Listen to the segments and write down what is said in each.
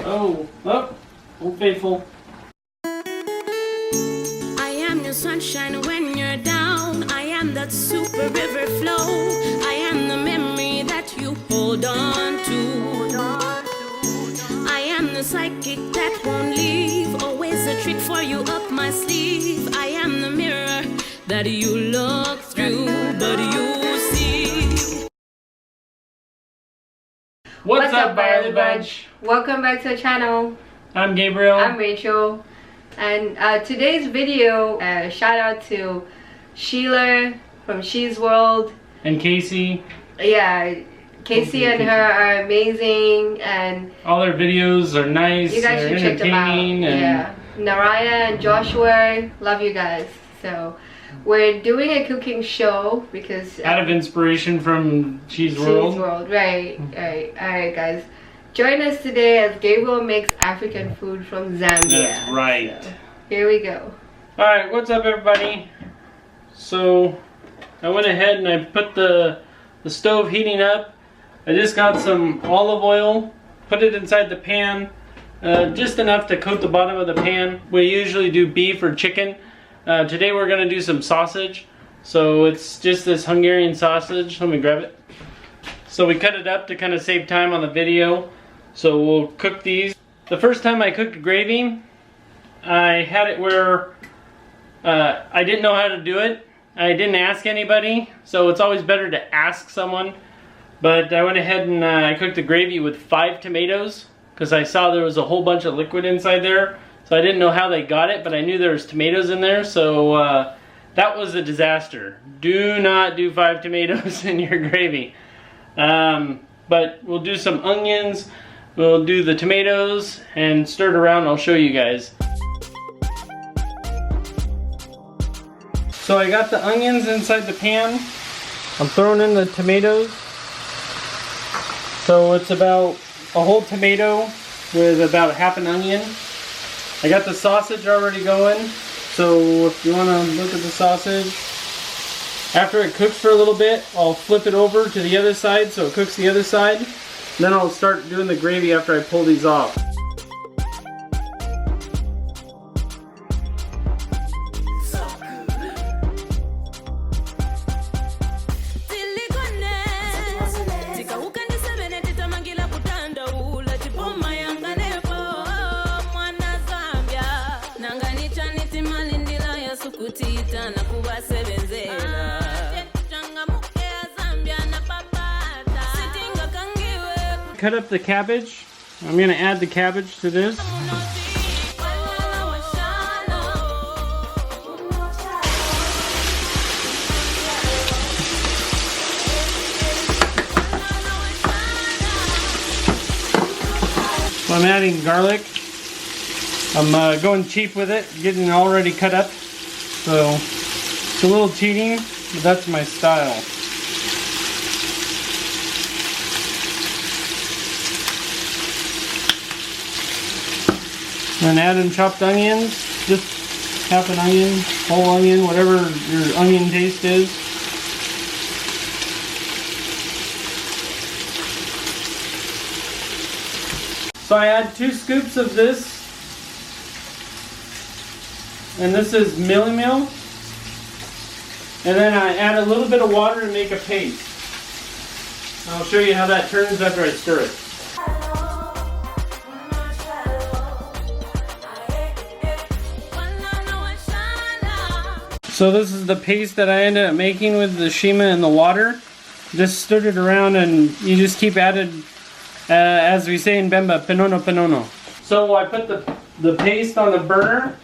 Oh, Old Faithful. I am your sunshine when you're down. I am that super river flow. I am the memory that you hold on to. I am the psychic that won't leave. Always a trick for you up my sleeve. I am the mirror that you look through, but you see. What's up, Beyerle Bunch? Welcome back to the channel. I'm Gabriel. I'm Rachel. And today's video, shout out to Sheila from She's World. And Casey. Yeah, Casey and her are amazing, and all their videos are nice. You guys should check them out. Yeah, Naraya and Joshua, love you guys. So we're doing a cooking show because out of inspiration from She's World. She's World, right. Alright guys. Join us today as Gabriel makes African food from Zambia. That's right. So, here we go. Alright, what's up everybody? So I went ahead and I put the stove heating up. I just got some olive oil, put it inside the pan, just enough to coat the bottom of the pan. We usually do beef or chicken. Today we're going to do some sausage. So it's just this Hungarian sausage. Let me grab it. So we cut it up to kind of save time on the video. So we'll cook these. The first time I cooked gravy, I had it where I didn't know how to do it. I didn't ask anybody, so it's always better to ask someone. But I went ahead and I cooked the gravy with 5 tomatoes because I saw there was a whole bunch of liquid inside there. So I didn't know how they got it, but I knew there was tomatoes in there, so that was a disaster. Do not do 5 tomatoes in your gravy. But we'll do some onions, we'll do the tomatoes, and stir it around. I'll show you guys. So I got the onions inside the pan. I'm throwing in the tomatoes. So it's about a whole tomato with about half an onion. I got the sausage already going. So if you want to look at the sausage, after it cooks for a little bit, I'll flip it over to the other side so it cooks the other side. Then I'll start doing the gravy after I pull these off. Cut up the cabbage. I'm going to add the cabbage to this. So I'm adding garlic. I'm going cheap with it, getting it already cut up. So it's a little cheating, but that's my style. And add in chopped onions, just half an onion, whole onion, whatever your onion taste is. So I add 2 scoops of this, and this is mealy meal. And then I add a little bit of water to make a paste. I'll show you how that turns after I stir it. So this is the paste that I ended up making with the Nshima and the water. Just stirred it around and you just keep adding, as we say in Bemba, penono penono. So I put the paste on the burner.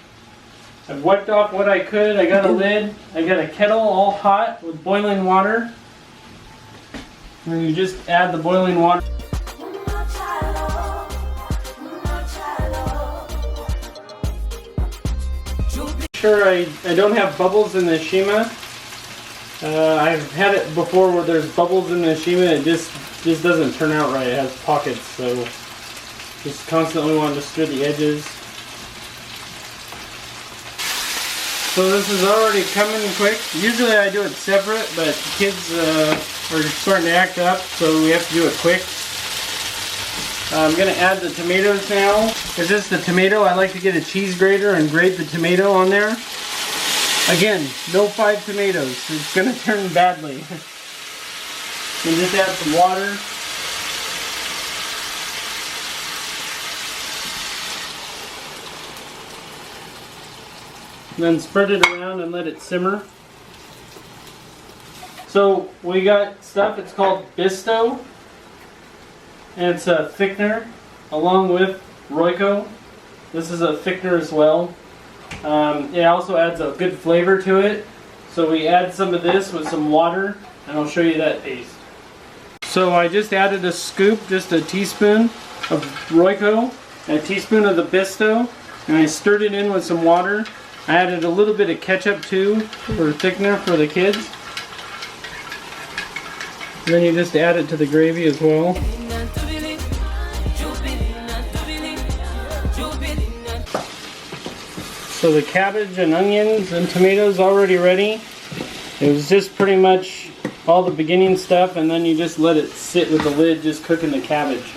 I've wiped off what I could. I got a lid. I got a kettle all hot with boiling water. And you just add the boiling water. Sure, I don't have bubbles in the Nshima. I've had it before where there's bubbles in the Nshima. It just doesn't turn out right. It has pockets, so just constantly want to stir the edges. So this is already coming quick. Usually I do it separate, but kids are starting to act up, so we have to do it quick. I'm going to add the tomatoes now. Is this the tomato? I like to get a cheese grater and grate the tomato on there. Again, no 5 tomatoes. It's going to turn badly. And just add some water. And then spread it around and let it simmer. So we got stuff, it's called Bisto. And it's a thickener along with Royco. This is a thickener as well. It also adds a good flavor to it. So we add some of this with some water and I'll show you that paste. So I just added a scoop, just a teaspoon of Royco, and a teaspoon of the Bisto, and I stirred it in with some water. I added a little bit of ketchup too for thickener for the kids. And then you just add it to the gravy as well. So the cabbage and onions and tomatoes already ready. It was just pretty much all the beginning stuff, and then you just let it sit with the lid just cooking the cabbage.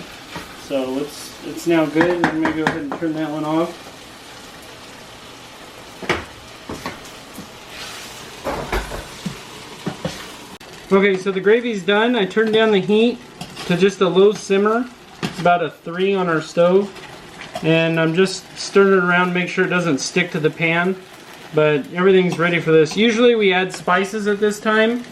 So it's now good. I'm going to go ahead and turn that one off. Okay, so the gravy's done. I turned down the heat to just a low simmer. It's about a 3 on our stove. And I'm just stirring it around to make sure it doesn't stick to the pan. But everything's ready for this. Usually we add spices at this time.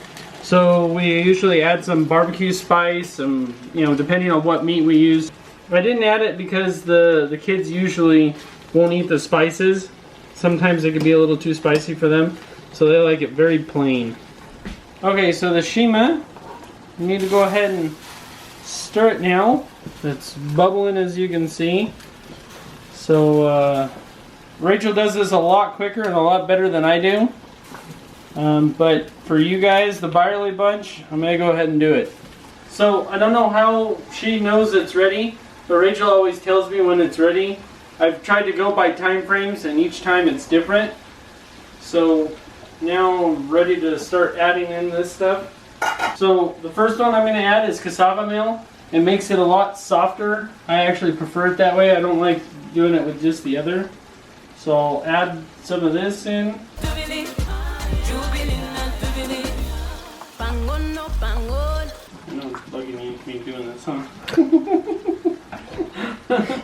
So we usually add some barbecue spice, depending on what meat we use. I didn't add it because the kids usually won't eat the spices. Sometimes it can be a little too spicy for them. So they like it very plain. Okay, so the Nshima, you need to go ahead and stir it now. It's bubbling, as you can see. So Rachel does this a lot quicker and a lot better than I do. But for you guys, the Beyerle Bunch, I'm going to go ahead and do it. So I don't know how she knows it's ready, but Rachel always tells me when it's ready. I've tried to go by time frames, and each time it's different. So now I'm ready to start adding in this stuff. So the first one I'm going to add is cassava meal. It makes it a lot softer. I actually prefer it that way. I don't like doing it with just the other. So I'll add some of this in. I know it's bugging me doing this, huh?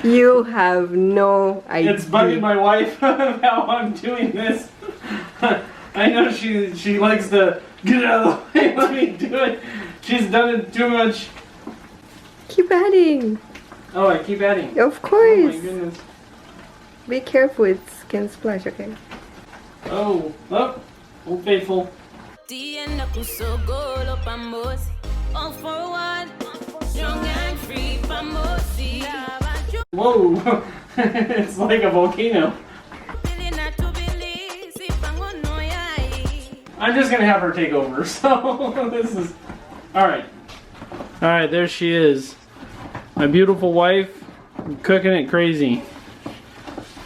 You have no idea. It's bugging my wife how I'm doing this. I know she likes to get out of the way, let me do it. She's done it too much. Keep adding. Oh, I keep adding. Of course. Oh my goodness. Be careful, it can splash, okay? Oh, Old Faithful. Whoa, it's like a volcano. I'm just gonna have her take over, so this is... Alright. Alright, there she is. My beautiful wife, cooking it crazy.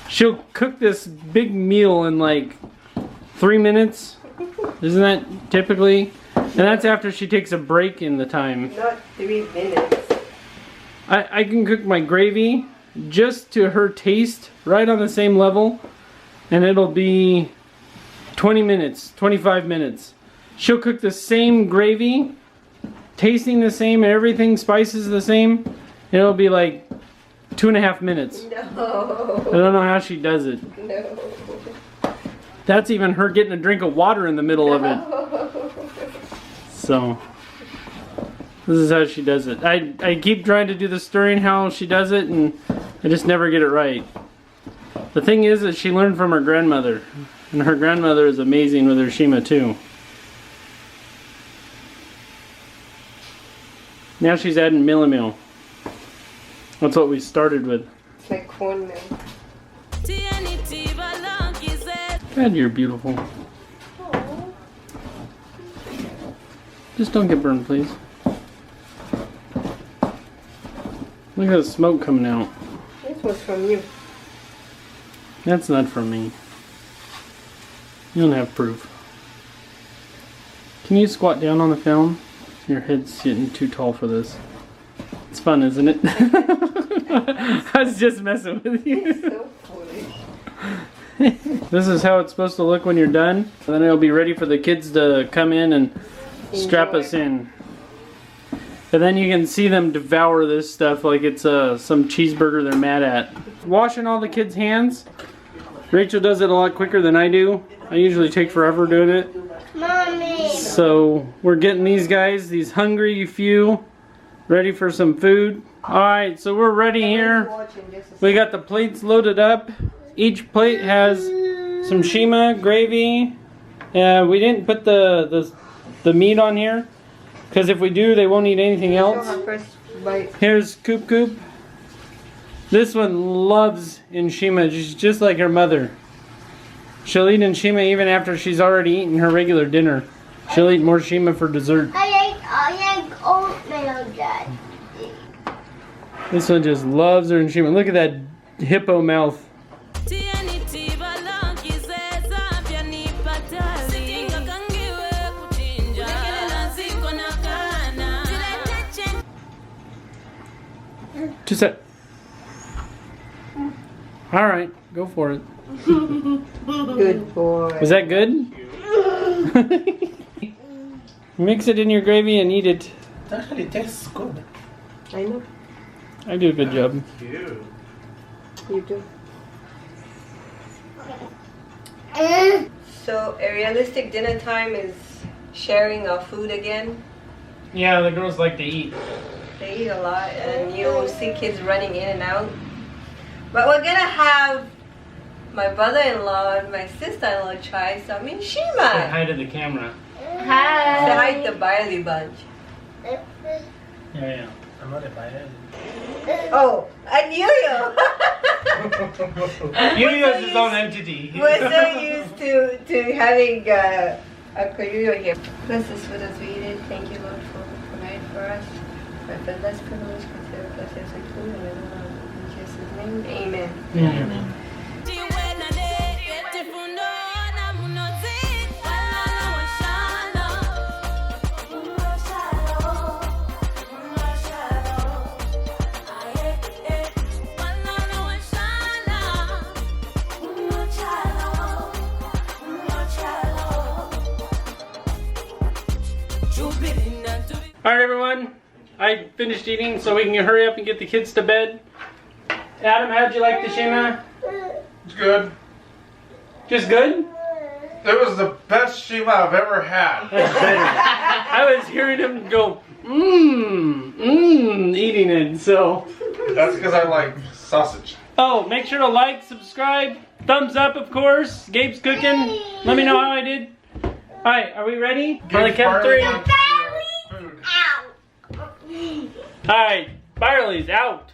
She'll cook this big meal in like 3 minutes. Isn't that typically? And that's after she takes a break in the time. Not 3 minutes. I can cook my gravy just to her taste, right on the same level, and it'll be 20 minutes, 25 minutes. She'll cook the same gravy, tasting the same and everything, spices the same, and it'll be like 2.5 minutes. No. I don't know how she does it. No. That's even her getting a drink of water in the middle of it. So, this is how she does it. I keep trying to do the stirring how she does it, and I just never get it right. The thing is that she learned from her grandmother, and her grandmother is amazing with her Nshima too. Now she's adding meal. That's what we started with. It's like cornmeal. God, you're beautiful. Aww. Just don't get burned, please. Look at the smoke coming out. This was from you. That's not from me. You don't have proof. Can you squat down on the film? Your head's getting too tall for this. It's fun, isn't it? I was just messing with you. So foolish. This is how it's supposed to look when you're done. And then it'll be ready for the kids to come in and strap us in. And then you can see them devour this stuff like it's some cheeseburger they're mad at. Washing all the kids' hands. Rachel does it a lot quicker than I do. I usually take forever doing it. Mommy. So we're getting these guys, these hungry few, ready for some food. Alright, so we're ready here. We got the plates loaded up. Each plate has some Nshima gravy. We didn't put the meat on here, because if we do, they won't eat anything else. Here's Coop Coop. This one loves Nshima, just like her mother. She'll eat Nshima even after she's already eaten her regular dinner. She'll eat more Nshima for dessert. I like oatmeal, Dad. This one just loves her Nshima. Look at that hippo mouth. Just that. All right, go for it. Good boy. Was that good? Mix it in your gravy and eat it. It actually tastes good. I know. I do a good job. Cute. You do. So a realistic dinner time is sharing our food again. Yeah, the girls like to eat. They eat a lot, and you'll see kids running in and out. But we're gonna have my brother-in-law and my sister-in-law try some Say Nshima. hi to the camera. Hi. Say hi to Beyerle Bunch. Yeah. I'm not a buyer. Oh, and Yo-Yo. Yo-Yo's his own entity. We're so used to having a Yo-Yo here. Bless us with us we eat it. Thank you, Lord, for providing for us. For the less privilege, consider blessings like food and in Jesus' name. Amen. Amen. Alright everyone, I finished eating so we can hurry up and get the kids to bed. Adam, how'd you like the Nshima? It's good. Just good? It was the best Nshima I've ever had. That's better. I was hearing him go, eating it, so. That's because I like sausage. Oh, make sure to like, subscribe, thumbs up of course. Gabe's cooking. Let me know how I did. Alright, are we ready? On the count of 3. Out. Alright, Beyerle's out.